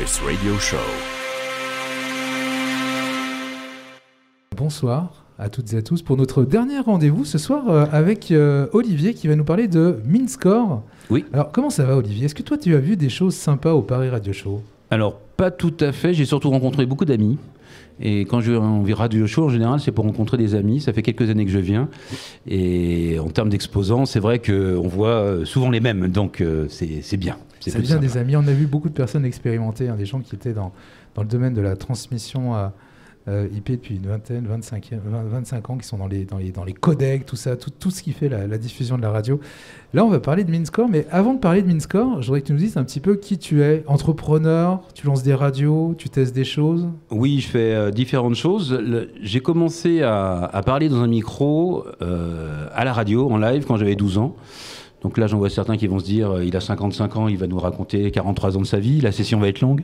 This Radio Show. Bonsoir à toutes et à tous pour notre dernier rendez-vous ce soir avec Olivier qui va nous parler de MinScore. Oui. Alors comment ça va Olivier? Est-ce que toi tu as vu des choses sympas au Paris Radio Show? Alors pas tout à fait, j'ai surtout rencontré beaucoup d'amis. Et quand je vais en radio show, en général, c'est pour rencontrer des amis. Ça fait quelques années que je viens. Et en termes d'exposants, c'est vrai qu'on voit souvent les mêmes. Donc, c'est bien. Ça devient des amis. On a vu beaucoup de personnes expérimentées, des gens qui étaient dans le domaine de la transmission IP depuis une vingtaine, 25 ans, qui sont dans les codecs, tout ça, tout ce qui fait la diffusion de la radio. Là, on va parler de MinScore, mais avant de parler de MinScore, je voudrais que tu nous dises un petit peu qui tu es. Entrepreneur, tu lances des radios, tu testes des choses? Oui, je fais différentes choses. J'ai commencé à parler dans un micro à la radio, en live, quand j'avais 12 ans. Donc là, j'en vois certains qui vont se dire, il a 55 ans, il va nous raconter 43 ans de sa vie, la session va être longue.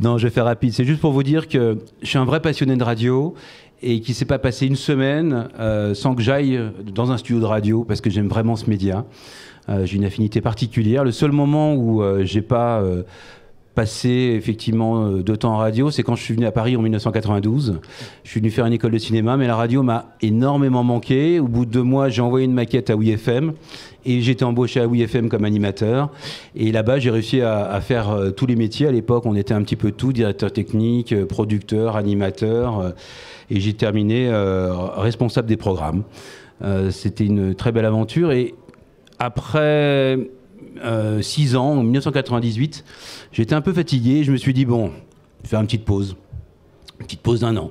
Non, je vais faire rapide. C'est juste pour vous dire que je suis un vrai passionné de radio et qu'il ne s'est pas passé une semaine sans que j'aille dans un studio de radio parce que j'aime vraiment ce média. J'ai une affinité particulière. Le seul moment où j'ai pas passé effectivement de temps en radio, c'est quand je suis venu à Paris en 1992. Je suis venu faire une école de cinéma, mais la radio m'a énormément manqué. Au bout de 2 mois, j'ai envoyé une maquette à WeFM et j'ai été embauché à WeFM comme animateur. Et là-bas, j'ai réussi à faire tous les métiers. À l'époque, on était un petit peu tout, directeur technique, producteur, animateur. Et j'ai terminé responsable des programmes. C'était une très belle aventure. Et après 6 ans, en 1998, j'étais un peu fatigué. Je me suis dit, bon, je vais faire une petite pause d'1 an.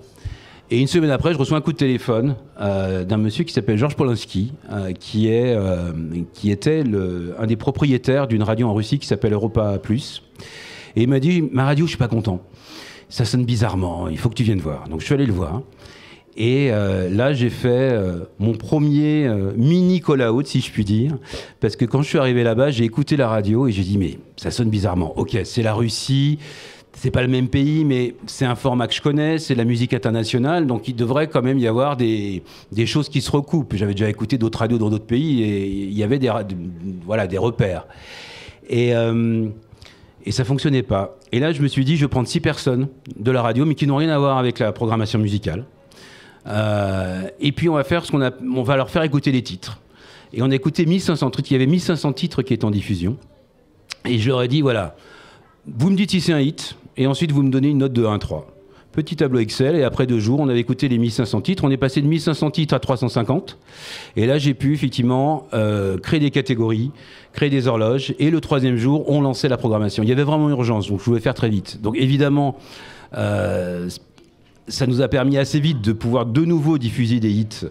Et une semaine après, je reçois un coup de téléphone d'un monsieur qui s'appelle Georges Polanski, qui était un des propriétaires d'une radio en Russie qui s'appelle Europa Plus. Et il m'a dit, ma radio, je suis pas content. Ça sonne bizarrement, il faut que tu viennes voir. Donc je suis allé le voir. Et là, j'ai fait mon premier mini call-out, si je puis dire, parce que quand je suis arrivé là-bas, j'ai écouté la radio et j'ai dit, mais ça sonne bizarrement. Ok, c'est la Russie, c'est pas le même pays, mais c'est un format que je connais, c'est la musique internationale, donc il devrait quand même y avoir des choses qui se recoupent. J'avais déjà écouté d'autres radios dans d'autres pays et il y avait des repères. Et ça fonctionnait pas. Et là, je me suis dit, je vais prendre 6 personnes de la radio, mais qui n'ont rien à voir avec la programmation musicale. Et puis on va leur faire écouter les titres. Et on a écouté 1500 titres. Il y avait 1500 titres qui étaient en diffusion. Et je leur ai dit, voilà, vous me dites si c'est un hit, et ensuite vous me donnez une note de 1 à 3. Petit tableau Excel, et après 2 jours, on avait écouté les 1500 titres. On est passé de 1500 titres à 350. Et là, j'ai pu effectivement créer des catégories, créer des horloges. Et le 3e jour, on lançait la programmation. Il y avait vraiment urgence, donc je voulais faire très vite. Donc évidemment, ça nous a permis assez vite de pouvoir de nouveau diffuser des hits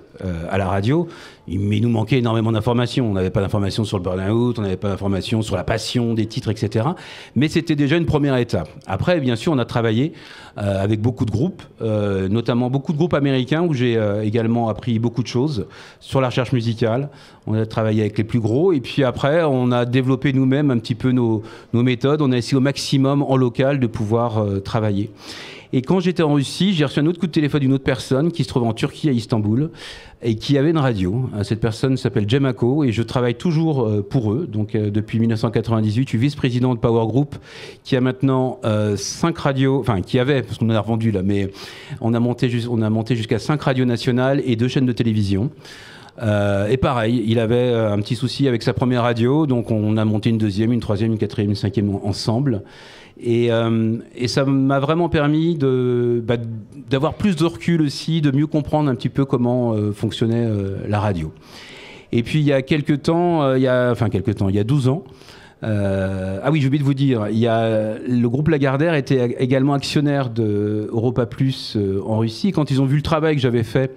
à la radio, mais il nous manquait énormément d'informations. On n'avait pas d'informations sur le burn-out, on n'avait pas d'informations sur la passion des titres, etc. Mais c'était déjà une première étape. Après, bien sûr, on a travaillé avec beaucoup de groupes, notamment beaucoup de groupes américains où j'ai également appris beaucoup de choses sur la recherche musicale. On a travaillé avec les plus gros et puis après, on a développé nous-mêmes un petit peu nos méthodes. On a essayé au maximum en local de pouvoir travailler. Et quand j'étais en Russie, j'ai reçu un autre coup de téléphone d'une autre personne qui se trouve en Turquie, à Istanbul, et qui avait une radio. Cette personne s'appelle Cemako, et je travaille toujours pour eux. Donc depuis 1998, je suis vice-président de Power Group, qui a maintenant 5 radios, enfin qui avait, parce qu'on en a revendu là, mais on a monté jusqu'à 5 radios nationales et 2 chaînes de télévision. Et pareil, il avait un petit souci avec sa première radio, donc on a monté une 2e, une 3e, une 4e, une 5e ensemble. Et ça m'a vraiment permis d'avoir plus de recul aussi, de mieux comprendre un petit peu comment fonctionnait la radio. Et puis il y a il y a 12 ans, ah oui, j'ai oublié de vous dire, le groupe Lagardère était également actionnaire de Europa Plus en Russie. Quand ils ont vu le travail que j'avais fait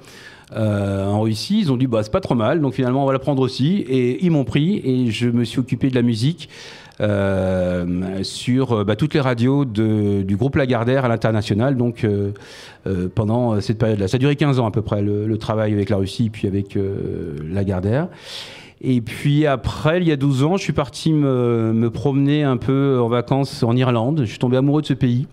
en Russie, ils ont dit c'est pas trop mal, donc finalement on va la prendre aussi, et ils m'ont pris et je me suis occupé de la musique sur toutes les radios du groupe Lagardère à l'international, donc pendant cette période-là. Ça a duré 15 ans à peu près, le travail avec la Russie puis avec Lagardère. Et puis après, il y a 12 ans, je suis parti me promener un peu en vacances en Irlande. Je suis tombé amoureux de ce pays.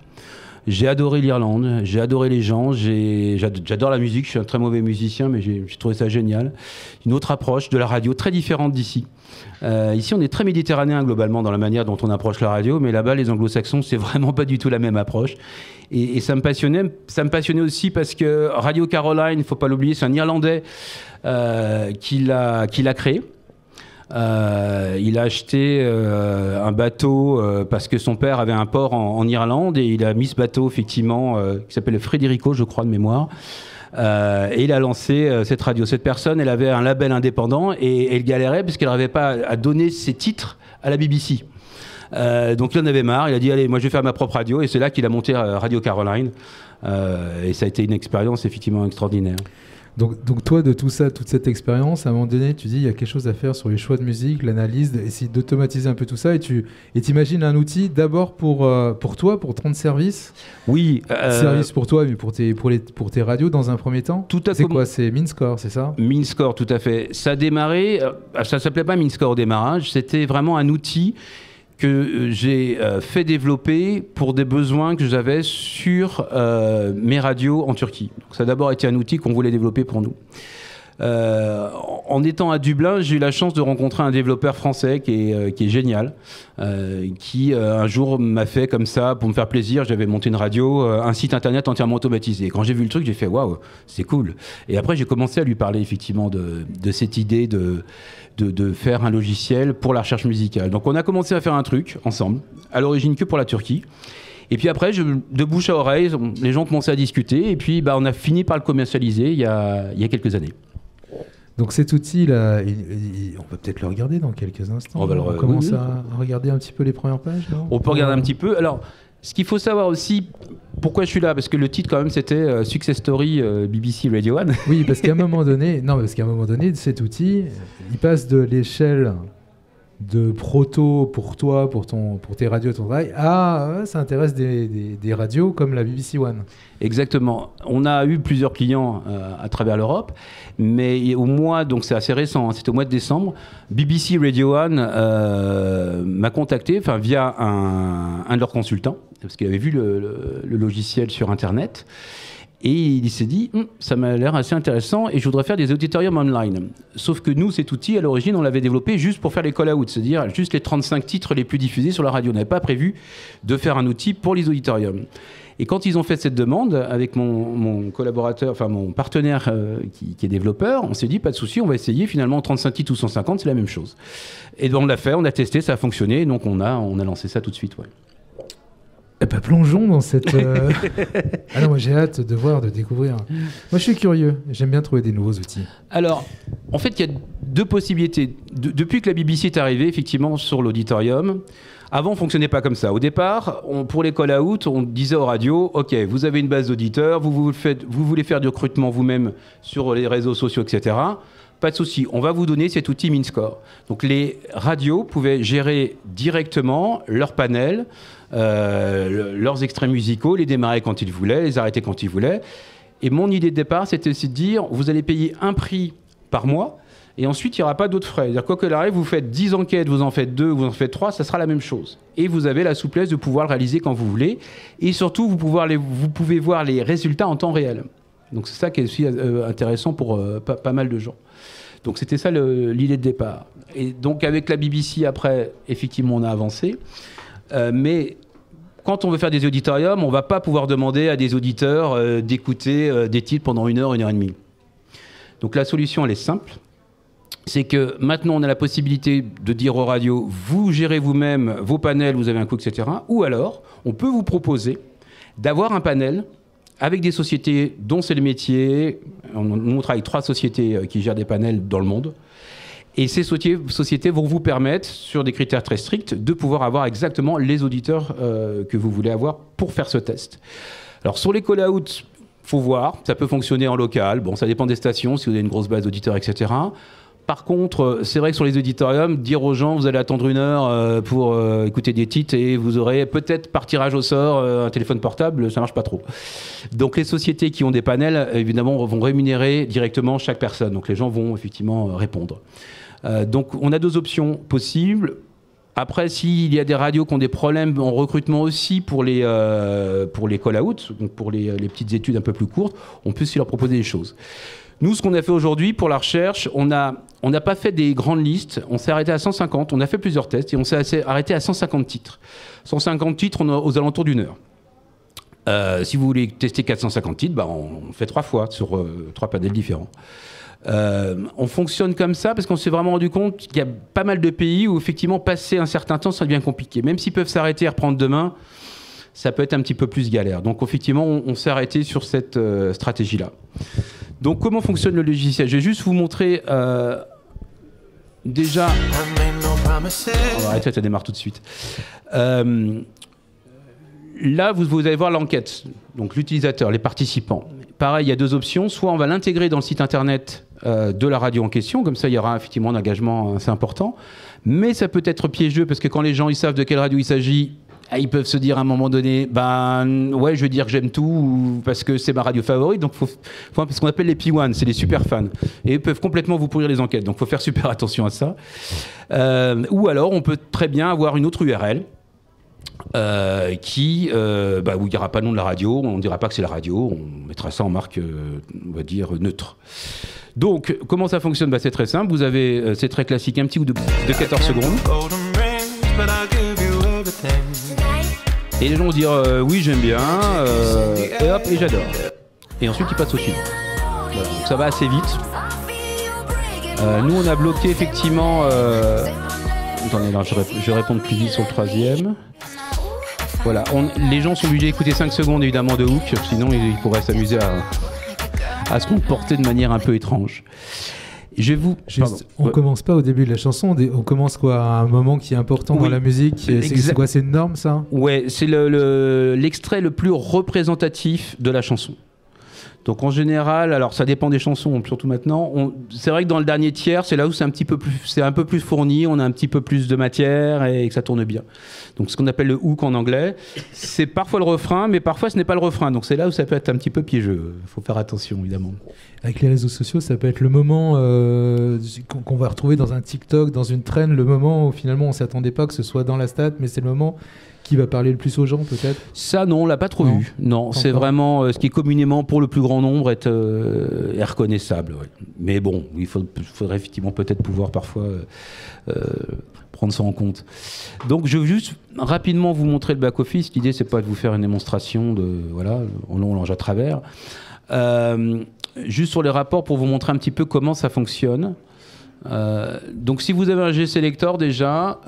J'ai adoré l'Irlande, j'ai adoré les gens, j'adore la musique, je suis un très mauvais musicien, mais j'ai trouvé ça génial. Une autre approche de la radio, très différente d'ici. Ici, on est très méditerranéen globalement dans la manière dont on approche la radio, mais là-bas, les anglo-saxons, c'est vraiment pas du tout la même approche. Et ça me passionnait aussi parce que Radio Caroline, il ne faut pas l'oublier, c'est un Irlandais qui l'a créé. Il a acheté un bateau parce que son père avait un port en Irlande et il a mis ce bateau effectivement qui s'appelle Frederico, je crois de mémoire. Et il a lancé cette radio. Cette personne, elle avait un label indépendant et elle galérait parce qu'elle n'arrivait pas à donner ses titres à la BBC. Donc il en avait marre, il a dit allez, moi je vais faire ma propre radio, et c'est là qu'il a monté Radio Caroline. Et ça a été une expérience effectivement extraordinaire. Donc toi, de tout ça, toute cette expérience, à un moment donné, tu dis il y a quelque chose à faire sur les choix de musique, l'analyse, essayer d'automatiser un peu tout ça, et tu imagines un outil d'abord pour toi, pour te rendre service. Oui. Service pour toi, mais pour tes radios dans un premier temps. Tout à c'est quoi? C'est MinScore, c'est ça? MinScore, tout à fait. Ça a démarré, ça s'appelait pas MinScore au démarrage, c'était vraiment un outil que j'ai fait développer pour des besoins que j'avais sur mes radios en Turquie. Donc ça a d'abord été un outil qu'on voulait développer pour nous. En étant à Dublin, j'ai eu la chance de rencontrer un développeur français qui est génial, qui un jour m'a fait comme ça, pour me faire plaisir, j'avais monté une radio, un site internet entièrement automatisé. Quand j'ai vu le truc, j'ai fait waouh, c'est cool. Et après, j'ai commencé à lui parler effectivement de cette idée de faire un logiciel pour la recherche musicale. Donc on a commencé à faire un truc ensemble, à l'origine que pour la Turquie. Et puis après, de bouche à oreille, les gens commençaient à discuter, et puis on a fini par le commercialiser il y a quelques années. Donc cet outil-là, on peut peut-être le regarder dans quelques instants. On commence à regarder un petit peu les premières pages, non? On peut regarder un petit peu. Alors, ce qu'il faut savoir aussi, pourquoi je suis là, parce que le titre quand même c'était Success Story BBC Radio 1. Oui, parce qu'à un moment donné, cet outil, il passe de l'échelle de proto pour toi, pour tes radios, ton travail, ça intéresse des radios comme la BBC One. Exactement. On a eu plusieurs clients à travers l'Europe, mais au mois, donc c'est assez récent, c'était au mois de décembre, BBC Radio One m'a contacté via un de leurs consultants, parce qu'il avait vu le logiciel sur Internet. Et il s'est dit, ça m'a l'air assez intéressant et je voudrais faire des auditoriums online. Sauf que nous, cet outil, à l'origine, on l'avait développé juste pour faire les call-outs, c'est-à-dire juste les 35 titres les plus diffusés sur la radio. On n'avait pas prévu de faire un outil pour les auditoriums. Et quand ils ont fait cette demande, avec mon collaborateur, mon partenaire qui est développeur, on s'est dit, pas de souci, on va essayer. Finalement, 35 titres ou 150, c'est la même chose. Et donc on l'a fait, on a testé, ça a fonctionné, donc on a lancé ça tout de suite. Ouais. Eh ben, plongeons dans cette... Ah non, moi j'ai hâte de voir, de découvrir. Moi je suis curieux, j'aime bien trouver des nouveaux outils. Alors, en fait, il y a deux possibilités. Depuis que la BBC est arrivée, effectivement, sur l'auditorium, avant, on ne fonctionnait pas comme ça. Au départ, pour les call-out, on disait aux radios, OK, vous avez une base d'auditeurs, vous voulez faire du recrutement vous-même sur les réseaux sociaux, etc. Pas de souci, on va vous donner cet outil MinScore. Donc les radios pouvaient gérer directement leur panel, leurs extraits musicaux, les démarrer quand ils voulaient, les arrêter quand ils voulaient. Et mon idée de départ, c'était aussi de dire, vous allez payer un prix par mois, et ensuite, il n'y aura pas d'autres frais. C'est-à-dire, quoi qu'il arrive, vous faites 10 enquêtes, vous en faites 2, vous en faites 3, ça sera la même chose. Et vous avez la souplesse de pouvoir le réaliser quand vous voulez. Et surtout, vous pouvez voir les résultats en temps réel. Donc c'est ça qui est aussi intéressant pour pas mal de gens. Donc c'était ça l'idée de départ. Et donc avec la BBC, après, effectivement, on a avancé. Mais quand on veut faire des auditoriums, on ne va pas pouvoir demander à des auditeurs d'écouter des titres pendant 1 heure et demie. Donc la solution, elle est simple. C'est que maintenant, on a la possibilité de dire aux radios, vous gérez vous-même vos panels, vous avez un coût, etc. Ou alors, on peut vous proposer d'avoir un panel avec des sociétés dont c'est le métier. On travaille avec 3 sociétés qui gèrent des panels dans le monde. Et ces sociétés vont vous permettre, sur des critères très stricts, de pouvoir avoir exactement les auditeurs que vous voulez avoir pour faire ce test. Alors, sur les call-outs, faut voir, ça peut fonctionner en local. Bon, ça dépend des stations, si vous avez une grosse base d'auditeurs, etc. Par contre, c'est vrai que sur les auditoriums, dire aux gens, vous allez attendre 1 heure pour écouter des titres et vous aurez peut-être par tirage au sort un téléphone portable, ça marche pas trop. Donc les sociétés qui ont des panels, évidemment, vont rémunérer directement chaque personne. Donc les gens vont effectivement répondre. Donc on a 2 options possibles. Après, s'il y a des radios qui ont des problèmes en recrutement aussi pour les call-out, donc pour les petites études un peu plus courtes, on peut aussi leur proposer des choses. Nous, ce qu'on a fait aujourd'hui pour la recherche, on n'a pas fait des grandes listes, on s'est arrêté à 150, on a fait plusieurs tests et on s'est arrêté à 150 titres. 150 titres, on a aux alentours d'1 heure. Si vous voulez tester 450 titres, bah on fait 3 fois sur 3 panels différents. On fonctionne comme ça parce qu'on s'est vraiment rendu compte qu'il y a pas mal de pays où effectivement passer un certain temps ça devient compliqué. Même s'ils peuvent s'arrêter et reprendre demain, ça peut être un petit peu plus galère. Donc effectivement on s'est arrêté sur cette stratégie-là. Donc comment fonctionne le logiciel? Je vais juste vous montrer déjà... On va arrêter, ça démarre tout de suite. Là, vous allez voir l'enquête, donc l'utilisateur, les participants. Pareil, il y a 2 options. Soit on va l'intégrer dans le site internet de la radio en question, comme ça il y aura effectivement un engagement assez important. Mais ça peut être piégeux parce que quand les gens ils savent de quelle radio il s'agit, ils peuvent se dire à un moment donné, ouais, je vais dire que j'aime tout parce que c'est ma radio favorite. Donc faut ce qu'on appelle les P1, c'est les super fans. Et ils peuvent complètement vous pourrir les enquêtes. Donc il faut faire super attention à ça. Ou alors on peut très bien avoir une autre URL. Où il n'y aura pas le nom de la radio, on ne dira pas que c'est la radio, on mettra ça en marque, on va dire, neutre. Donc, comment ça fonctionne? C'est très simple, vous avez, c'est très classique, un petit bout de 14 secondes. Et les gens vont dire oui, j'aime bien, et hop, et j'adore. Et ensuite, ils passent au suivant. Voilà, donc ça va assez vite. Nous, on a bloqué effectivement... Attendez, là, je vais répondre plus vite sur le 3e. Voilà, les gens sont obligés d'écouter 5 secondes évidemment de hook, sinon ils pourraient s'amuser à se comporter de manière un peu étrange. On commence pas au début de la chanson, on commence quoi à un moment qui est important dans la musique. C'est quoi, c'est une norme ça? Ouais, c'est l'extrait le plus représentatif de la chanson. Donc en général, alors ça dépend des chansons, surtout maintenant. C'est vrai que dans le dernier tiers, c'est là où c'est un peu plus fourni, on a un petit peu plus de matière et que ça tourne bien. Donc ce qu'on appelle le hook en anglais, c'est parfois le refrain, mais parfois ce n'est pas le refrain. Donc c'est là où ça peut être un petit peu piégeux. Il faut faire attention, évidemment. Avec les réseaux sociaux, ça peut être le moment qu'on va retrouver dans un TikTok, dans une trend, le moment où finalement on ne s'attendait pas que ce soit dans la stat, mais c'est le moment qui va parler le plus aux gens, peut-être? Ça, non, on l'a pas trop vu. Non, c'est vraiment ce qui est communément pour le plus grand nombre est reconnaissable. Ouais. Mais bon, il faudrait effectivement peut-être pouvoir parfois prendre ça en compte. Donc, je veux juste rapidement vous montrer le back-office. L'idée, c'est pas de vous faire une démonstration de en long, en large, à travers. Juste sur les rapports pour vous montrer un petit peu comment ça fonctionne. Donc si vous avez un G-Selector déjà,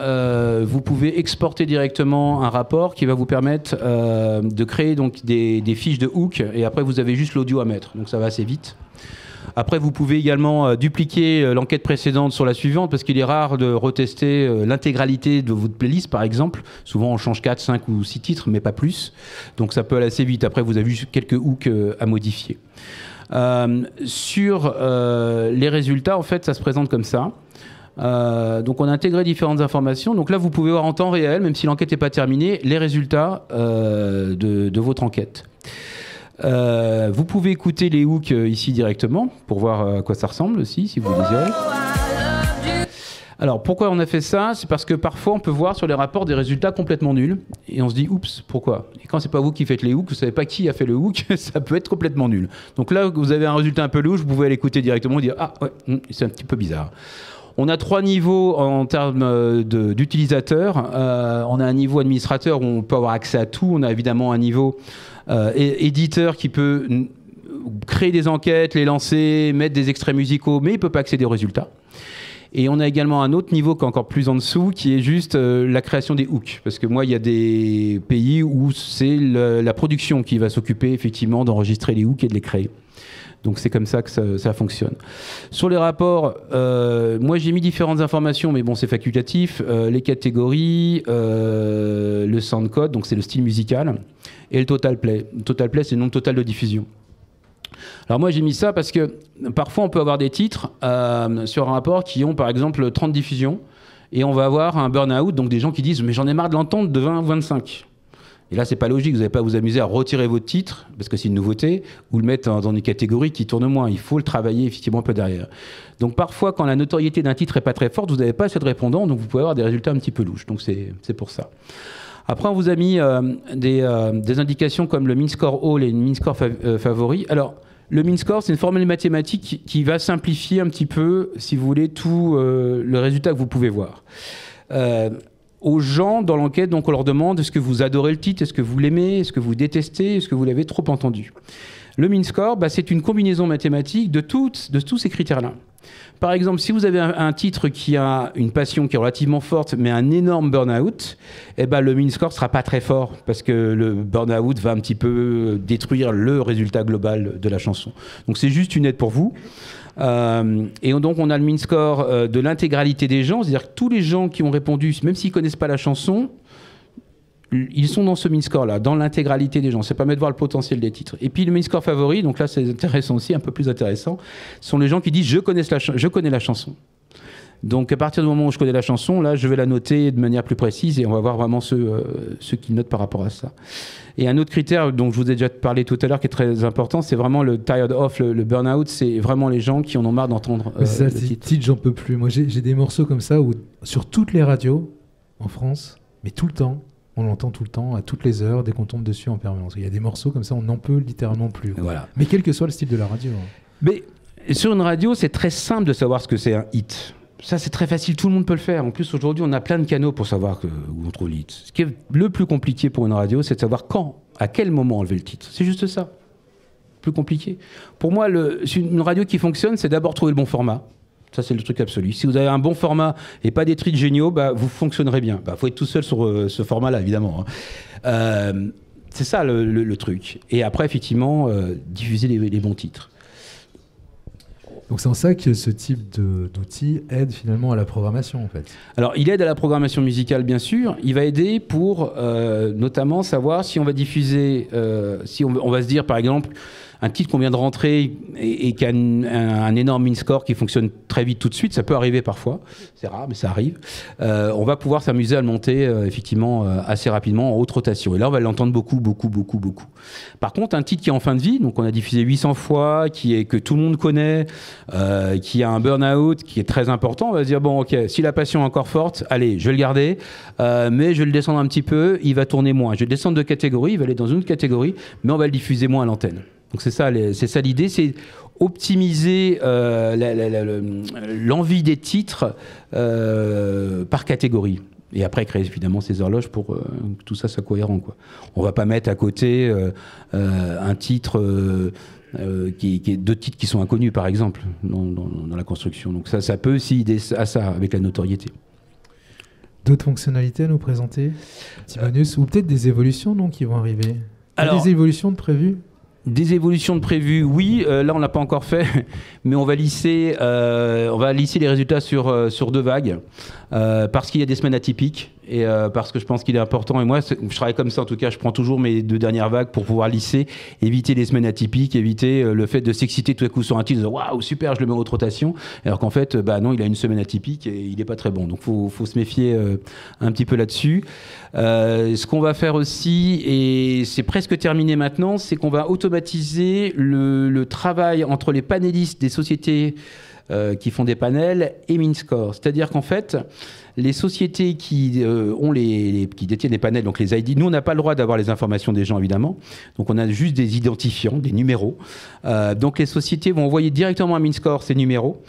vous pouvez exporter directement un rapport qui va vous permettre de créer donc des fiches de hook et après vous avez juste l'audio à mettre, donc ça va assez vite. Après vous pouvez également dupliquer l'enquête précédente sur la suivante parce qu'il est rare de retester l'intégralité de votre playlist par exemple. Souvent on change 4, 5 ou 6 titres mais pas plus, donc ça peut aller assez vite. Après vous avez juste quelques hooks à modifier. Sur les résultats, en fait, ça se présente comme ça. Donc, on a intégré différentes informations. Donc là, vous pouvez voir en temps réel, même si l'enquête n'est pas terminée, les résultats de votre enquête. Vous pouvez écouter les hooks ici directement pour voir à quoi ça ressemble aussi, si vous le désirez. Alors, pourquoi on a fait ça? C'est parce que parfois, on peut voir sur les rapports des résultats complètement nuls. Et on se dit, oups, pourquoi? Et quand c'est pas vous qui faites les hooks, vous savez pas qui a fait le hook, ça peut être complètement nul. Donc là, vous avez un résultat un peu louche, vous pouvez l'écouter directement et dire, ah ouais, c'est un petit peu bizarre. On a 3 niveaux en termes d'utilisateurs. On a un niveau administrateur où on peut avoir accès à tout. On a évidemment un niveau éditeur qui peut créer des enquêtes, les lancer, mettre des extraits musicaux, mais il peut pas accéder aux résultats. Et on a également un autre niveau qui est encore plus en dessous, qui est juste la création des hooks. Parce que moi, il y a des pays où c'est la production qui va s'occuper effectivement d'enregistrer les hooks et de les créer. Donc c'est comme ça que ça fonctionne. Sur les rapports, moi j'ai mis différentes informations, mais bon c'est facultatif. Les catégories, le soundcode, donc c'est le style musical, et le total play. Le total play, c'est le nombre total de diffusion. Alors moi j'ai mis ça parce que parfois on peut avoir des titres sur un rapport qui ont par exemple 30 diffusions et on va avoir un burn-out, donc des gens qui disent mais j'en ai marre de l'entendre de 20 ou 25. Et là, c'est pas logique. Vous n'allez pas vous amuser à retirer votre titre, parce que c'est une nouveauté, ou le mettre dans une catégorie qui tourne moins. Il faut le travailler effectivement un peu derrière. Donc parfois, quand la notoriété d'un titre n'est pas très forte, vous n'avez pas assez de répondants, donc vous pouvez avoir des résultats un petit peu louches. Donc c'est pour ça. Après, on vous a mis des indications comme le MinScore All et le MinScore Favori. Alors, le MinScore, c'est une formule mathématique qui va simplifier un petit peu, si vous voulez, tout le résultat que vous pouvez voir. Aux gens dans l'enquête, donc on leur demande est-ce que vous adorez le titre, est-ce que vous l'aimez, est-ce que vous détestez, est-ce que vous l'avez trop entendu. Le MinScore, c'est une combinaison mathématique de tous ces critères-là. Par exemple, si vous avez un titre qui a une passion qui est relativement forte, mais un énorme burn-out, le MinScore ne sera pas très fort, parce que le burn-out va un petit peu détruire le résultat global de la chanson. Donc c'est juste une aide pour vous. Et donc on a le MinScore de l'intégralité des gens, c'est-à-dire que tous les gens qui ont répondu, même s'ils ne connaissent pas la chanson, ils sont dans ce MinScore-là, dans l'intégralité des gens. Ça permet de voir le potentiel des titres. Et puis le MinScore favori, donc là c'est intéressant aussi, un peu plus intéressant, sont les gens qui disent je connais la chanson. Donc à partir du moment où je connais la chanson, là je vais la noter de manière plus précise et on va voir vraiment ceux qui notent par rapport à ça. Et un autre critère dont je vous ai déjà parlé tout à l'heure qui est très important, c'est vraiment le tired off, le burn-out, c'est vraiment les gens qui en ont marre d'entendre c'est ça, le titre, j'en peux plus. Moi j'ai des morceaux comme ça où sur toutes les radios en France, mais tout le temps, on l'entend tout le temps, à toutes les heures, dès qu'on tombe dessus en permanence. Il y a des morceaux comme ça, on n'en peut littéralement plus. Voilà. Mais quel que soit le style de la radio. Mais sur une radio, c'est très simple de savoir ce que c'est un hit. Ça, c'est très facile, tout le monde peut le faire. En plus, aujourd'hui, on a plein de canaux pour savoir où on trouve le hit. Ce qui est le plus compliqué pour une radio, c'est de savoir quand, à quel moment enlever le titre. C'est juste ça. Plus compliqué. Pour moi, une radio qui fonctionne, c'est d'abord trouver le bon format. Ça, c'est le truc absolu. Si vous avez un bon format et pas des titres géniaux, vous fonctionnerez bien. Faut être tout seul sur ce format-là, évidemment. C'est ça le truc. Et après, effectivement, diffuser les bons titres. Donc c'est en ça que ce type d'outil aide finalement à la programmation, en fait. Alors, il aide à la programmation musicale, bien sûr. Il va aider pour notamment savoir si on va diffuser, si on va se dire, par exemple, un titre qu'on vient de rentrer et qui a un énorme MinScore qui fonctionne très vite tout de suite, ça peut arriver parfois, c'est rare mais ça arrive, on va pouvoir s'amuser à le monter effectivement assez rapidement en haute rotation. Et là on va l'entendre beaucoup. Par contre un titre qui est en fin de vie, donc on a diffusé 800 fois, que tout le monde connaît, qui a un burn-out qui est très important, on va se dire bon ok, si la passion est encore forte, allez je vais le garder, mais je vais le descendre un petit peu, il va tourner moins. Je vais le descendre de catégorie, il va aller dans une autre catégorie, mais on va le diffuser moins à l'antenne. Donc c'est ça l'idée, c'est optimiser l'envie des titres par catégorie. Et après créer évidemment ces horloges pour que tout ça soit cohérent, quoi. On ne va pas mettre à côté un titre, deux titres qui sont inconnus par exemple dans la construction. Donc ça peut aussi aider à ça avec la notoriété. D'autres fonctionnalités à nous présenter, petit bonus, ou peut-être des évolutions qui vont arriver. Alors, des évolutions de prévues? Des évolutions de prévues, oui. Là, on l'a pas encore fait, mais on va lisser les résultats sur 2 vagues, parce qu'il y a des semaines atypiques et parce que je pense qu'il est important. Et moi, je travaille comme ça en tout cas. Je prends toujours mes 2 dernières vagues pour pouvoir lisser, éviter les semaines atypiques, éviter le fait de s'exciter tout à coup sur un titre, de waouh super, je le mets en haute rotation, alors qu'en fait, non, il a une semaine atypique et il est pas très bon. Donc, faut se méfier un petit peu là-dessus. Ce qu'on va faire aussi, et c'est presque terminé maintenant, c'est qu'on va automatiser le travail entre les panélistes des sociétés qui font des panels et MinScore. C'est-à-dire qu'en fait, les sociétés qui détiennent les panels, donc les ID, nous on n'a pas le droit d'avoir les informations des gens évidemment, donc on a juste des identifiants, des numéros. Donc les sociétés vont envoyer directement à MinScore ces numéros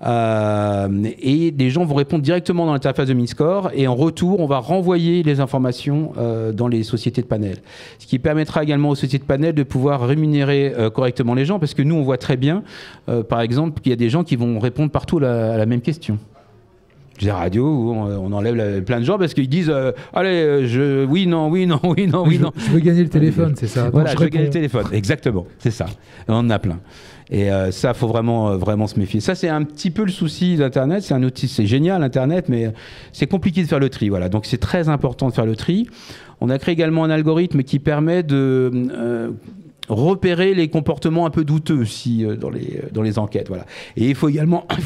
et les gens vont répondre directement dans l'interface de MinScore et en retour on va renvoyer les informations dans les sociétés de panel. Ce qui permettra également aux sociétés de panel de pouvoir rémunérer correctement les gens, parce que nous on voit très bien par exemple qu'il y a des gens qui vont répondre partout à la même question. Des radios où on enlève plein de gens parce qu'ils disent allez, oui, non. Je veux gagner le téléphone, c'est ça. Voilà, je veux gagner le téléphone, exactement, c'est ça. On en a plein. Et ça, faut vraiment se méfier. Ça, c'est un petit peu le souci d'Internet. C'est un outil, c'est génial, Internet, mais c'est compliqué de faire le tri. Voilà, donc c'est très important de faire le tri. On a créé également un algorithme qui permet de repérer les comportements un peu douteux aussi dans les enquêtes. Voilà. Et il faut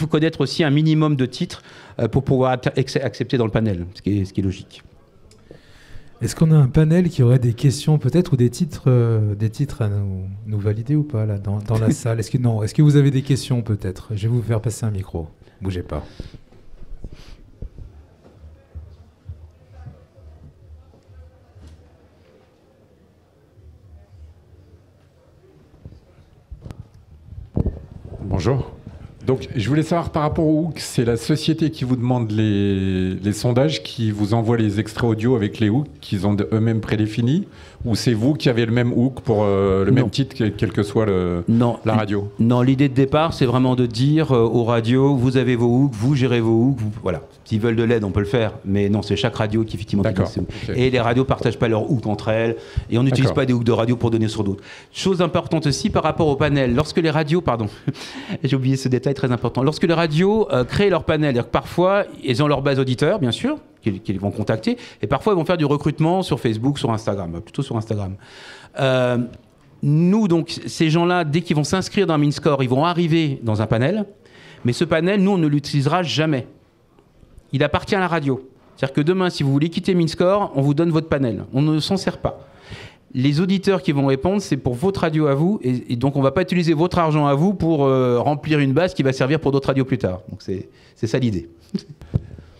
connaître aussi un minimum de titres pour pouvoir accepter dans le panel, ce qui est logique. Est-ce qu'on a un panel qui aurait des questions peut-être ou des titres à nous valider ou pas là dans la salle? Est-ce que vous avez des questions peut-être? Je vais vous faire passer un micro. Bougez pas. Bonjour. Donc, je voulais savoir par rapport au hook, c'est la société qui vous demande les sondages, qui vous envoie les extraits audio avec les hooks qu'ils ont eux-mêmes prédéfinis, ou c'est vous qui avez le même hook pour le même titre, quelle que soit la radio? Non, l'idée de départ, c'est vraiment de dire aux radios, vous avez vos hooks, vous gérez vos hooks, voilà. S'ils veulent de l'aide, on peut le faire, mais non, c'est chaque radio qui effectivement... D'accord. Et les radios ne partagent pas leurs hooks entre elles, et on n'utilise pas des hooks de radio pour donner sur d'autres. Chose importante aussi par rapport au panel, lorsque les radios, j'ai oublié ce détail très important, lorsque les radios créent leur panel, c'est-à-dire que parfois, ils ont leur base auditeur, bien sûr, qu'ils vont contacter, et parfois ils vont faire du recrutement sur Facebook, sur Instagram, plutôt sur Instagram. Nous, donc, ces gens-là, dès qu'ils vont s'inscrire dans MinScore, ils vont arriver dans un panel, mais ce panel, nous, on ne l'utilisera jamais. Il appartient à la radio. C'est-à-dire que demain, si vous voulez quitter MinScore, on vous donne votre panel. On ne s'en sert pas. Les auditeurs qui vont répondre, c'est pour votre radio à vous, et donc on ne va pas utiliser votre argent à vous pour remplir une base qui va servir pour d'autres radios plus tard. Donc c'est ça l'idée.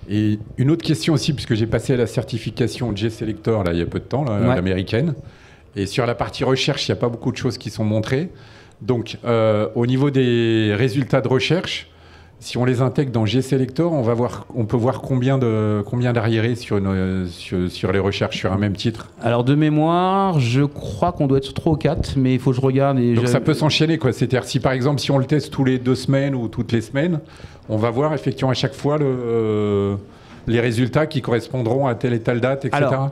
Et une autre question aussi, puisque j'ai passé à la certification J-Selector il y a peu de temps, l'américaine, et sur la partie recherche, il n'y a pas beaucoup de choses qui sont montrées. Donc au niveau des résultats de recherche, si on les intègre dans G-Selector, on peut voir combien d'arriérés sur les recherches sur un même titre. Alors de mémoire, je crois qu'on doit être sur 3 ou 4, mais il faut que je regarde. Donc ça peut s'enchaîner, quoi. C'est-à-dire si par exemple, si on le teste tous les 2 semaines ou toutes les semaines, on va voir effectivement à chaque fois les résultats qui correspondront à telle et telle date, etc. Alors,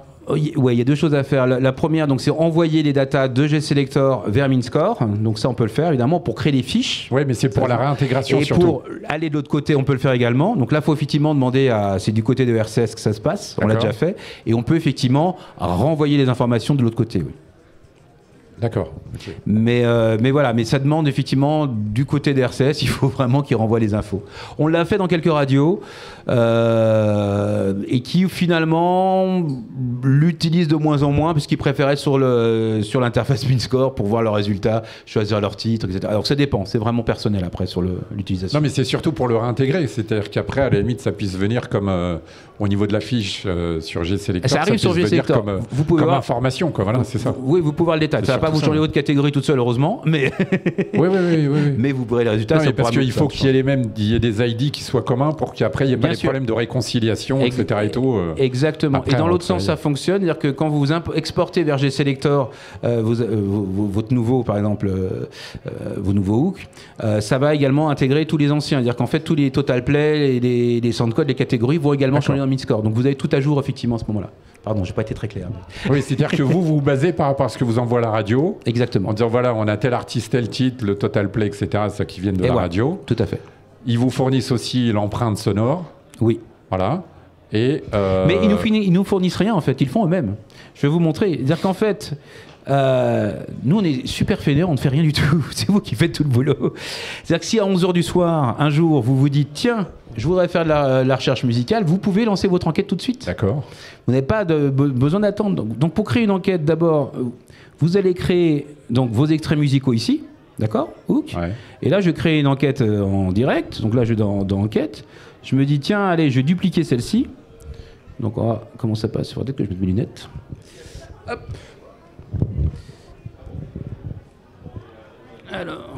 ouais, il y a 2 choses à faire. La première, donc, c'est envoyer les datas de G-Selector vers MinScore. Donc ça, on peut le faire évidemment pour créer des fiches. Oui, mais c'est pour la réintégration surtout. Et pour aller de l'autre côté, on peut le faire également. Donc là, il faut effectivement demander c'est du côté de RCS que ça se passe. On l'a déjà fait. Et on peut effectivement renvoyer les informations de l'autre côté. Oui. D'accord. Okay. Mais voilà, mais ça demande effectivement du côté des RCS, il faut vraiment qu'ils renvoient les infos. On l'a fait dans quelques radios et qui finalement l'utilisent de moins en moins puisqu'ils préféraient sur l'interface MinScore pour voir leurs résultats, choisir leur titre, etc. Alors ça dépend, c'est vraiment personnel après sur l'utilisation. Non, mais c'est surtout pour le réintégrer, c'est-à-dire qu'après à la limite ça puisse venir comme au niveau de la fiche sur G-Selector, ça arrive sur G-Selector comme information, quoi. Voilà, c'est ça. Oui, vous pouvez voir le détail. Ça va pas vous changer votre catégorie toute seule, heureusement, mais oui. Mais vous pourrez les résultats. Non, parce qu'il faut qu'il y ait des ID qui soient communs pour qu'après il n'y ait pas les problèmes de réconciliation, etc. Et tout, exactement. Et dans l'autre sens, ça fonctionne, c'est-à-dire que quand vous exportez vers G-Selector votre nouveau, par exemple, vos nouveaux hooks, ça va également intégrer tous les anciens, c'est-à-dire qu'en fait tous les total play, les soundcodes, les catégories vont également changer dans MinScore. Donc vous avez tout à jour effectivement à ce moment-là. Pardon, j'ai pas été très clair. Mais... Oui, c'est-à-dire que vous vous basez par rapport à ce que vous envoie la radio. Exactement. En disant voilà, on a tel artiste, tel titre, le total play, etc. Ça qui viennent de la radio. Tout à fait. Ils vous fournissent aussi l'empreinte sonore. Oui. Voilà. Et mais ils nous fournissent rien en fait. Ils le font eux-mêmes. Je vais vous montrer. C'est-à-dire qu'en fait. Nous on est super fainéants, on ne fait rien du tout, c'est vous qui faites tout le boulot. C'est-à-dire que si à 11h du soir, un jour, vous vous dites tiens, je voudrais faire de la recherche musicale, vous pouvez lancer votre enquête tout de suite. D'accord. Vous n'avez pas besoin d'attendre. Donc pour créer une enquête, d'abord, vous allez créer donc, vos extraits musicaux ici, d'accord, Hook. Ouais. Et là je crée une enquête en direct, donc là je vais dans enquête, je me dis tiens, allez, je vais dupliquer celle-ci. Donc comment ça passe? Il faudrait peut-être que je mette mes lunettes. Hop. Alors,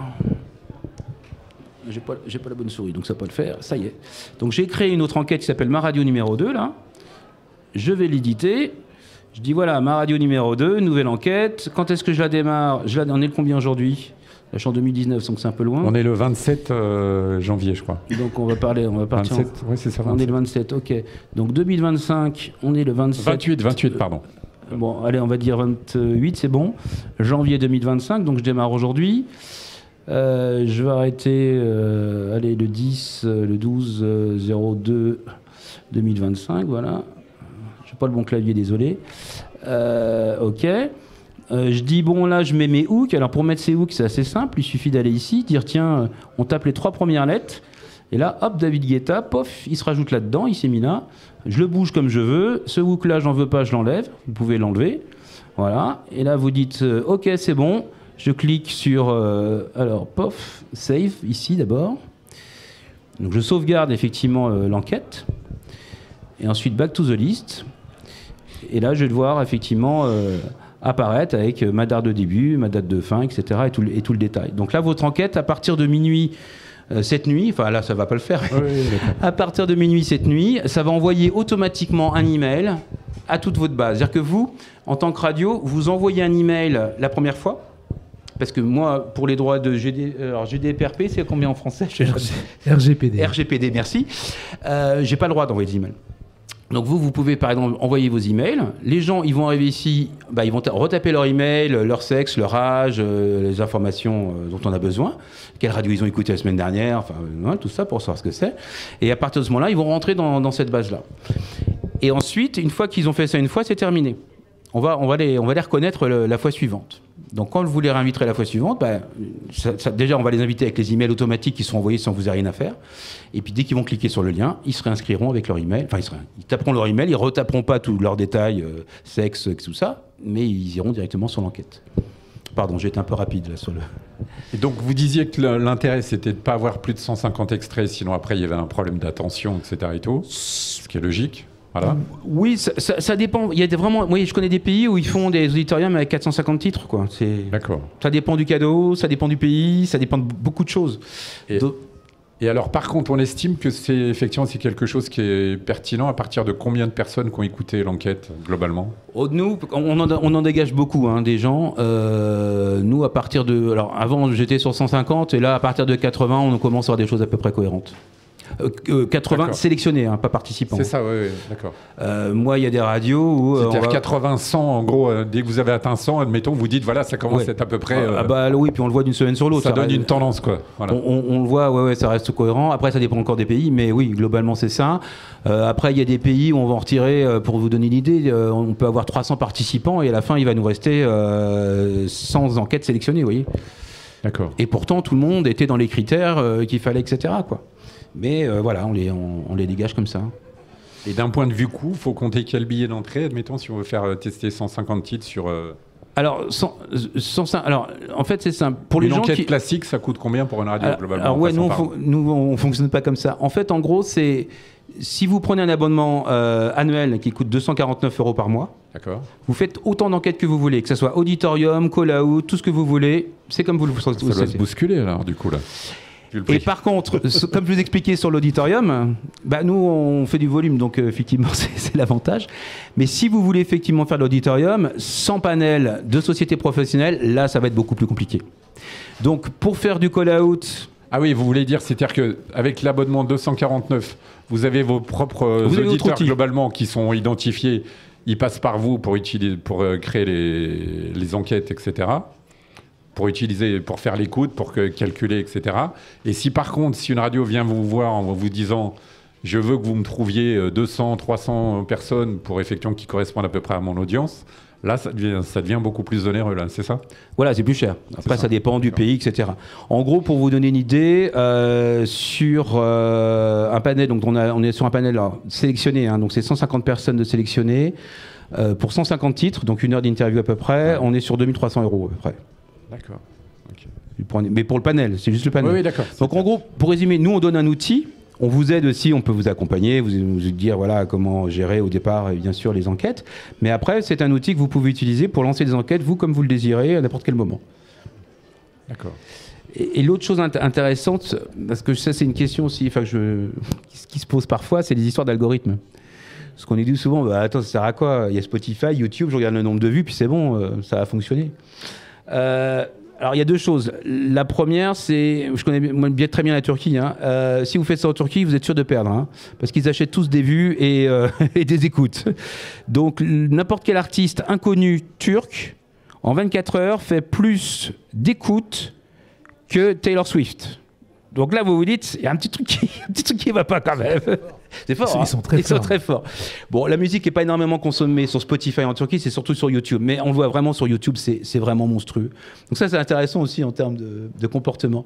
j'ai pas la bonne souris, donc ça va pas le faire. Ça y est. Donc j'ai créé une autre enquête qui s'appelle Ma Radio numéro 2, là. Je vais l'éditer. Je dis voilà, Ma Radio numéro 2, nouvelle enquête. Quand est-ce que je la démarre? On est le combien aujourd'hui? Là, je suis en 2019, donc c'est un peu loin. On est le 27 janvier, je crois. Donc on va partir. 27, oui, c'est ça. 27. On est le 27, ok. Donc 2025, on est le 27. 28, pardon. Bon, allez, on va dire 28, c'est bon. Janvier 2025, donc je démarre aujourd'hui. Je vais arrêter le 10, le 12, 02 2025, voilà. Je n'ai pas le bon clavier, désolé. Ok. Je dis, bon, là, je mets mes hooks. Alors, pour mettre ces hooks, c'est assez simple. Il suffit d'aller ici, dire, tiens, on tape les 3 premières lettres. Et là, hop, David Guetta, pof, il se rajoute là-dedans, il s'est mis là. Je le bouge comme je veux. Ce hook-là, j'en veux pas, je l'enlève. Vous pouvez l'enlever. Voilà. Et là, vous dites, OK, c'est bon. Je clique sur, alors, pof, save, ici d'abord. Donc, je sauvegarde effectivement l'enquête. Et ensuite, back to the list. Et là, je vais devoir effectivement apparaître avec ma date de début, ma date de fin, etc. et tout le détail. Donc là, votre enquête, à partir de minuit cette nuit, enfin là, ça ne va pas le faire. Oui, à partir de minuit cette nuit, ça va envoyer automatiquement un email à toute votre base. C'est-à-dire que vous, en tant que radio, vous envoyez un email la première fois. Parce que moi, pour les droits de GDPRP, c'est combien en français? RGPD. RGPD, merci. J'ai pas le droit d'envoyer des emails. Donc vous pouvez par exemple envoyer vos emails. Les gens, ils vont arriver ici, ils vont retaper leur email, leur sexe, leur âge, les informations dont on a besoin, quelle radio ils ont écouté la semaine dernière, enfin tout ça pour savoir ce que c'est. Et à partir de ce moment-là, ils vont rentrer dans cette base-là. Et ensuite, une fois qu'ils ont fait ça une fois, c'est terminé. On va les reconnaître la fois suivante. Donc quand vous les réinviterez la fois suivante, déjà on va les inviter avec les emails automatiques qui sont envoyés sans que vous ayez rien à faire. Et puis dès qu'ils vont cliquer sur le lien, ils se réinscriront avec leur email. Enfin, ils taperont leur email, ils retaperont pas tous leurs détails, sexe, tout ça, mais ils iront directement sur l'enquête. Pardon, j'ai été un peu rapide là sur le... Et donc vous disiez que l'intérêt c'était de ne pas avoir plus de 150 extraits, sinon après il y avait un problème d'attention, etc. et tout, ce qui est logique. Voilà. Oui, ça dépend. Il y a vraiment, moi, je connais des pays où ils font des auditoriums avec 450 titres, quoi. D'accord. Ça dépend du cadeau, ça dépend du pays, ça dépend de beaucoup de choses. Et alors, par contre, on estime que c'est quelque chose qui est pertinent. À partir de combien de personnes qui ont écouté l'enquête globalement? Nous, on en dégage beaucoup, des gens. Nous, à partir de, alors avant, j'étais sur 150, et là, à partir de 80, on commence à avoir des choses à peu près cohérentes. 80 sélectionnés, pas participants. C'est ça, oui, d'accord. Moi, il y a des radios où... C'est-à-dire 80, 100, en gros, dès que vous avez atteint 100, admettons, vous dites, voilà, ça commence à être à peu près... oui, puis on le voit d'une semaine sur l'autre. Ça donne une tendance, quoi. Voilà. On le voit, ça reste cohérent. Après, ça dépend encore des pays, mais oui, globalement, c'est ça. Après, il y a des pays où on va en retirer, pour vous donner une idée, on peut avoir 300 participants, et à la fin, il va nous rester 100 enquêtes sélectionnées, vous voyez. D'accord. Et pourtant, tout le monde était dans les critères qu'il fallait, etc., quoi. Mais voilà, on les dégage comme ça. Et d'un point de vue coût, il faut compter quel billet d'entrée, admettons, si on veut faire tester 150 titres sur... Alors, alors, en fait, c'est simple. Pour les gens enquête classique, ça coûte combien pour une radio, globalement? Alors, ouais, nous, on ne fonctionne pas comme ça. En fait, en gros, c'est... Si vous prenez un abonnement annuel qui coûte 249 € par mois, d'accord, vous faites autant d'enquêtes que vous voulez, que ce soit auditorium, call-out, tout ce que vous voulez, c'est comme vous le souhaitez. Ça doit se bousculer, alors, du coup, là. Et par contre, comme je vous expliquais sur l'auditorium, nous on fait du volume, donc effectivement c'est l'avantage. Mais si vous voulez effectivement faire de l'auditorium, sans panel de société professionnelle, là ça va être beaucoup plus compliqué. Donc pour faire du call-out... Ah oui, vous voulez dire, c'est-à-dire qu'avec l'abonnement 249, vous avez vos propres auditeurs globalement qui sont identifiés, ils passent par vous pour créer les enquêtes, etc., pour faire l'écoute, pour calculer, etc. Et si par contre, si une radio vient vous voir en vous disant « je veux que vous me trouviez 200, 300 personnes pour effectivement qui correspondent à peu près à mon audience », là, ça devient beaucoup plus onéreux, là, c'est ça? Voilà, c'est plus cher. Après, ça dépend du pays, etc. En gros, pour vous donner une idée, sur un panel, donc on est sur un panel sélectionné, donc c'est 150 personnes de sélectionnées, pour 150 titres, donc 1 heure d'interview à peu près, on est sur 2300 € à peu près. D'accord. Okay. Mais pour le panel, c'est juste le panel. Oui, d'accord. Donc en gros, pour résumer, nous on donne un outil, on vous aide aussi, on peut vous accompagner, vous dire voilà comment gérer au départ, bien sûr, les enquêtes. Mais après, c'est un outil que vous pouvez utiliser pour lancer des enquêtes, vous comme vous le désirez, à n'importe quel moment. D'accord. Et l'autre chose intéressante, parce que ça c'est une question aussi, qui se pose parfois, c'est les histoires d'algorithmes. Parce qu'on nous dit souvent, attends, ça sert à quoi? Il y a Spotify, YouTube, je regarde le nombre de vues, puis c'est bon, ça va fonctionner. Alors il y a deux choses. La première, c'est, je connais très bien la Turquie. Si vous faites ça en Turquie, vous êtes sûr de perdre, parce qu'ils achètent tous des vues et des écoutes. Donc n'importe quel artiste inconnu turc, en 24 heures, fait plus d'écoutes que Taylor Swift. Donc là, vous vous dites, il y a un petit truc qui va pas quand même. C'est fort. Ils sont très forts. Bon, la musique n'est pas énormément consommée sur Spotify en Turquie, c'est surtout sur YouTube. Mais on le voit vraiment sur YouTube, c'est vraiment monstrueux. Donc ça, c'est intéressant aussi en termes de comportement.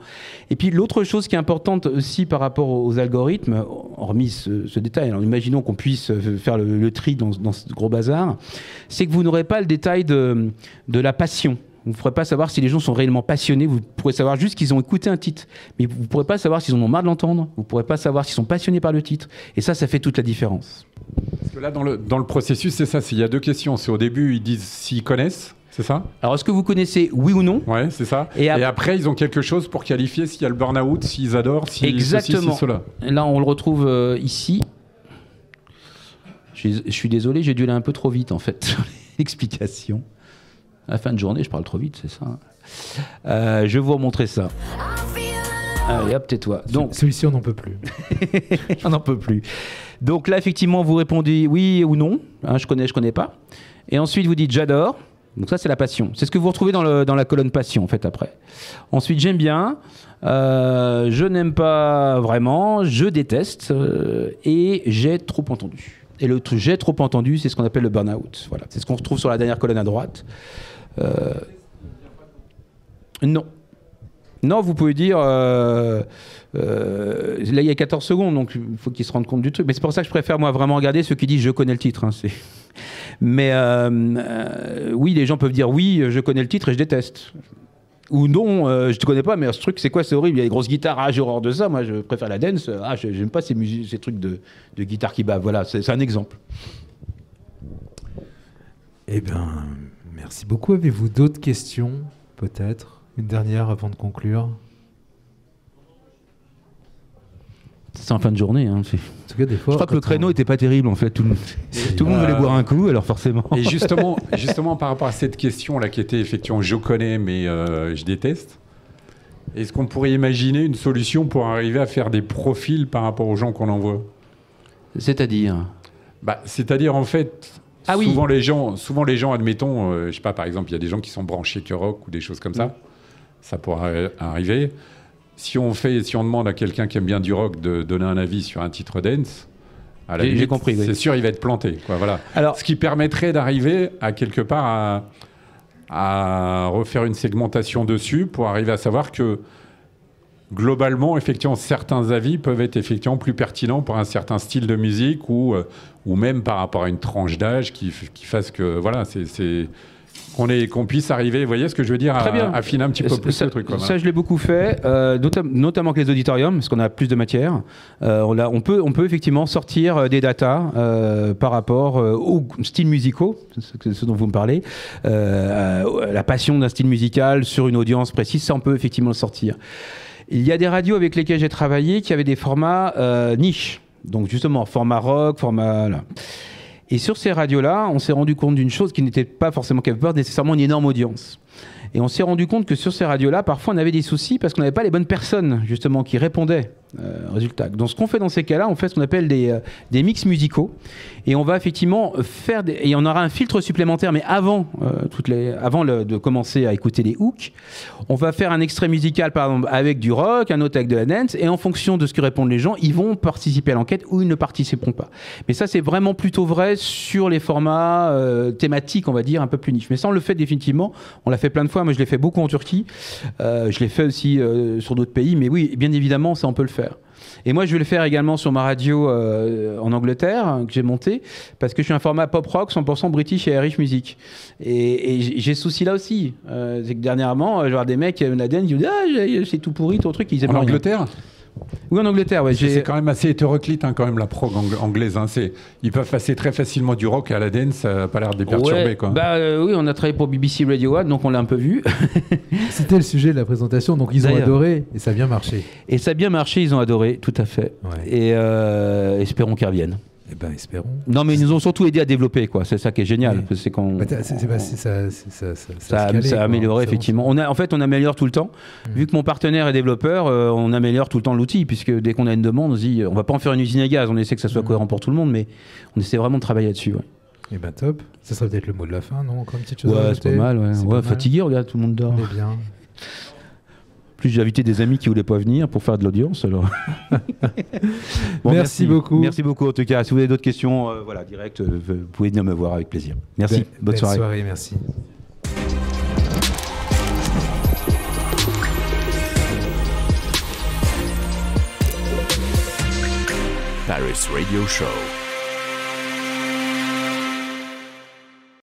Et puis l'autre chose qui est importante aussi par rapport aux algorithmes, hormis ce détail, alors imaginons qu'on puisse faire le tri dans ce gros bazar, c'est que vous n'aurez pas le détail de la passion. Vous ne pourrez pas savoir si les gens sont réellement passionnés. Vous pourrez savoir juste qu'ils ont écouté un titre. Mais vous ne pourrez pas savoir s'ils en ont marre de l'entendre. Vous ne pourrez pas savoir s'ils sont passionnés par le titre. Et ça fait toute la différence. Parce que là, dans le processus, c'est ça. Il y a deux questions. C'est au début, ils disent s'ils connaissent. C'est ça? Alors, est-ce que vous connaissez oui ou non? Ouais, c'est ça. Et après, ils ont quelque chose pour qualifier s'il y a le burn-out, s'ils adorent, exactement. Ceci, cela. Là, on le retrouve ici. Je suis désolé, j'ai dû aller un peu trop vite, en fait, sur l'explication. À la fin de journée, je parle trop vite, c'est ça. Je vais vous remontrer ça. Allez, hop, tais-toi. Donc, celui-ci, on n'en peut plus. On n'en peut plus. Donc là, effectivement, vous répondez oui ou non. Hein, je connais pas. Et ensuite, vous dites j'adore. Donc ça, c'est la passion. C'est ce que vous retrouvez dans la colonne passion, en fait, après. Ensuite, j'aime bien. Je n'aime pas vraiment. Je déteste. Et j'ai trop entendu. Et le j'ai trop entendu, c'est ce qu'on appelle le burn-out. Voilà. C'est ce qu'on retrouve sur la dernière colonne à droite. Non. Non, vous pouvez dire... là, il y a 14 secondes, donc il faut qu'ils se rendent compte du truc. Mais c'est pour ça que je préfère, moi, vraiment regarder ceux qui disent « je connais le titre ». Hein, mais oui, les gens peuvent dire « oui, je connais le titre et je déteste ». Ou non, je ne te connais pas, mais ce truc, c'est quoi? C'est horrible, il y a des grosses guitares, j'ai horreur de ça, moi je préfère la dance, j'aime pas ces trucs de guitare qui bavent. Voilà, c'est un exemple. Eh bien, merci beaucoup. Avez-vous d'autres questions, peut-être? Une dernière avant de conclure? C'est en fin de journée. Hein. En tout cas, des fois, je crois que le créneau n'était pas terrible, en fait. Tout le monde voulait boire un coup, alors forcément. Et justement par rapport à cette question-là, qui était effectivement « je connais, mais je déteste », est-ce qu'on pourrait imaginer une solution pour arriver à faire des profils par rapport aux gens qu'on envoie? C'est-à-dire C'est-à-dire, en fait, souvent les gens, admettons, je sais pas, par exemple, il y a des gens qui sont branchés que rock ou des choses comme ça. Ça pourrait arriver. Si on demande à quelqu'un qui aime bien du rock de donner un avis sur un titre dance, j'ai compris, c'est sûr, il va être planté. Quoi, voilà. Alors, ce qui permettrait d'arriver à quelque part à refaire une segmentation dessus pour arriver à savoir que globalement, effectivement, certains avis peuvent être effectivement plus pertinents pour un certain style de musique ou même par rapport à une tranche d'âge qui fasse que voilà, qu'on puisse arriver, vous voyez ce que je veux dire, à affiner un petit peu plus le truc. Ça, je l'ai beaucoup fait, notamment avec les auditoriums, parce qu'on a plus de matière. On peut effectivement sortir des datas par rapport aux styles musicaux, ce dont vous me parlez, la passion d'un style musical sur une audience précise, ça on peut effectivement le sortir. Il y a des radios avec lesquelles j'ai travaillé qui avaient des formats niches, donc justement format rock, format... Là. Et sur ces radios-là, on s'est rendu compte d'une chose qui n'était pas forcément quelque part nécessairement une énorme audience. Et on s'est rendu compte que sur ces radios-là, parfois on avait des soucis parce qu'on n'avait pas les bonnes personnes justement qui répondaient résultat. Donc ce qu'on fait dans ces cas-là, on fait ce qu'on appelle des mix musicaux et on va effectivement faire et on aura un filtre supplémentaire, mais avant de commencer à écouter les hooks, on va faire un extrait musical par exemple avec du rock, un autre avec de la dance, et en fonction de ce que répondent les gens, ils vont participer à l'enquête ou ils ne participeront pas. Mais ça c'est vraiment plutôt vrai sur les formats thématiques, on va dire un peu plus niche. Mais ça on le fait définitivement, on l'a fait plein de fois. Moi je l'ai fait beaucoup en Turquie, je l'ai fait aussi sur d'autres pays, mais oui, bien évidemment ça on peut le faire. Et moi, je vais le faire également sur ma radio en Angleterre, que j'ai montée, parce que je suis un format pop-rock 100% British et Irish Music. Et j'ai ce souci-là aussi. C'est que dernièrement, je vois des mecs, la dance, ils disent « Ah, c'est tout pourri, ton truc ». En Angleterre ? Oui, en Angleterre, ouais. C'est quand même assez hétéroclite, hein, quand même, la prog anglaise. Hein. Ils peuvent passer très facilement du rock à la dance, ça n'a pas l'air de les perturber. Ouais, quoi. Oui, on a travaillé pour BBC Radio 1, donc on l'a un peu vu. C'était le sujet de la présentation, donc ils ont adoré et ça a bien marché. Et ça a bien marché, ils ont adoré, tout à fait. Ouais. Et espérons qu'ils reviennent. Eh ben, espérons. Non, mais ils nous ont surtout aidé à développer, quoi. C'est ça qui est génial. Oui. C'est qu'on... ça a amélioré, effectivement. On améliore tout le temps. Vu que mon partenaire est développeur, on améliore tout le temps l'outil, puisque dès qu'on a une demande, on se dit, on va pas en faire une usine à gaz, on essaie que ça soit cohérent pour tout le monde, mais on essaie vraiment de travailler là-dessus. Ouais. Eh ben top. Ça serait peut-être le mot de la fin, non? Encore une petite chose à ajouter. C'est pas mal, ouais. Fatigué, regarde, tout le monde dort. On est bien. plus, j'ai invité des amis qui voulaient pas venir pour faire de l'audience. Alors. Bon, merci beaucoup. Merci beaucoup en tout cas. Si vous avez d'autres questions, voilà, direct, vous pouvez venir me voir avec plaisir. Merci. Bonne soirée. Bonne soirée, merci. Paris Radio Show.